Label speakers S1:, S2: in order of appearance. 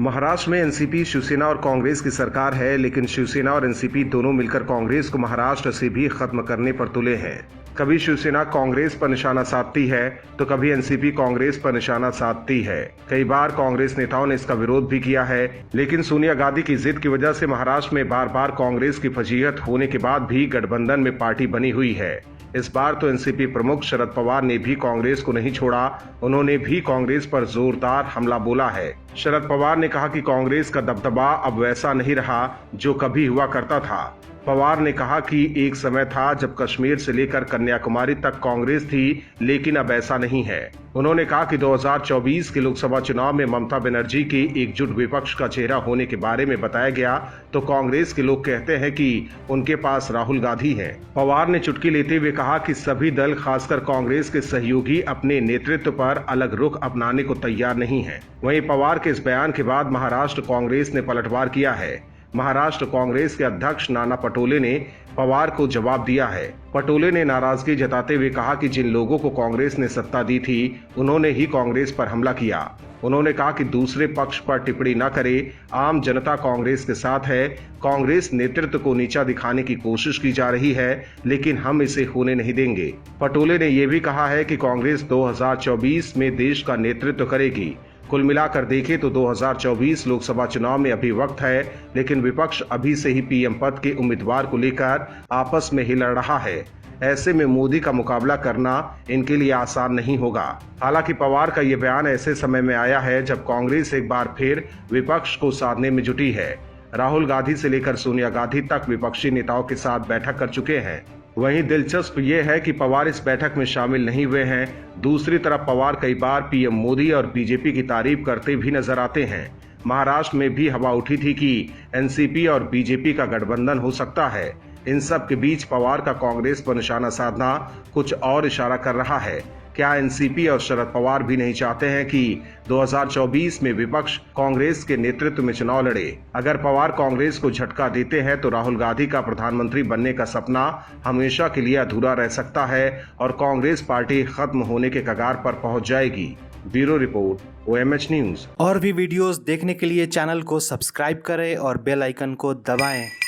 S1: महाराष्ट्र में एनसीपी, शिवसेना और कांग्रेस की सरकार है, लेकिन शिवसेना और एनसीपी दोनों मिलकर कांग्रेस को महाराष्ट्र से भी खत्म करने पर तुले हैं। कभी शिवसेना कांग्रेस पर निशाना साधती है तो कभी एनसीपी कांग्रेस पर निशाना साधती है। कई बार कांग्रेस नेताओं ने इसका विरोध भी किया है, लेकिन सोनिया गांधी की जिद की वजह से महाराष्ट्र में बार बार कांग्रेस की फजीहत होने के बाद भी गठबंधन में पार्टी बनी हुई है। इस बार तो एनसीपी प्रमुख शरद पवार ने भी कांग्रेस को नहीं छोड़ा, उन्होंने भी कांग्रेस पर जोरदार हमला बोला है। शरद पवार ने कहा कि कांग्रेस का दबदबा अब वैसा नहीं रहा जो कभी हुआ करता था। पवार ने कहा कि एक समय था जब कश्मीर से लेकर कन्याकुमारी तक कांग्रेस थी, लेकिन अब ऐसा नहीं है। उन्होंने कहा कि 2024 के लोकसभा चुनाव में ममता बनर्जी के एकजुट विपक्ष का चेहरा होने के बारे में बताया गया तो कांग्रेस के लोग कहते हैं कि उनके पास राहुल गांधी हैं। पवार ने चुटकी लेते हुए कहा कि सभी दल, खासकर कांग्रेस के सहयोगी, अपने नेतृत्व पर अलग रुख अपनाने को तैयार नहीं है। वहीं पवार के इस बयान के बाद महाराष्ट्र कांग्रेस ने पलटवार किया है। महाराष्ट्र कांग्रेस के अध्यक्ष नाना पटोले ने पवार को जवाब दिया है। पटोले ने नाराजगी जताते हुए कहा कि जिन लोगों को कांग्रेस ने सत्ता दी थी उन्होंने ही कांग्रेस पर हमला किया। उन्होंने कहा कि दूसरे पक्ष पर टिप्पणी न करे, आम जनता कांग्रेस के साथ है। कांग्रेस नेतृत्व को नीचा दिखाने की कोशिश की जा रही है, लेकिन हम इसे होने नहीं देंगे। पटोले ने यह भी कहा है कि कांग्रेस 2024 में देश का नेतृत्व करेगी। कुल मिलाकर देखें तो 2024 लोकसभा चुनाव में अभी वक्त है, लेकिन विपक्ष अभी से ही पीएम पद के उम्मीदवार को लेकर आपस में ही लड़ रहा है। ऐसे में मोदी का मुकाबला करना इनके लिए आसान नहीं होगा। हालांकि पवार का ये बयान ऐसे समय में आया है जब कांग्रेस एक बार फिर विपक्ष को साधने में जुटी है। राहुल गांधी से लेकर सोनिया गांधी तक विपक्षी नेताओं के साथ बैठक कर चुके हैं। वहीं दिलचस्प ये है कि पवार इस बैठक में शामिल नहीं हुए हैं। दूसरी तरफ पवार कई बार पीएम मोदी और बीजेपी की तारीफ करते भी नजर आते हैं। महाराष्ट्र में भी हवा उठी थी कि एनसीपी और बीजेपी का गठबंधन हो सकता है। इन सब के बीच पवार का कांग्रेस पर निशाना साधना कुछ और इशारा कर रहा है। क्या एनसीपी और शरद पवार भी नहीं चाहते हैं कि 2024 में विपक्ष कांग्रेस के नेतृत्व में चुनाव लड़े? अगर पवार कांग्रेस को झटका देते हैं तो राहुल गांधी का प्रधानमंत्री बनने का सपना हमेशा के लिए अधूरा रह सकता है और कांग्रेस पार्टी खत्म होने के कगार पर पहुंच जाएगी। Bureau report, OMH news.
S2: और भी वीडियोस देखने के लिए चैनल को सब्सक्राइब करें और बेल आइकन को दबाएं।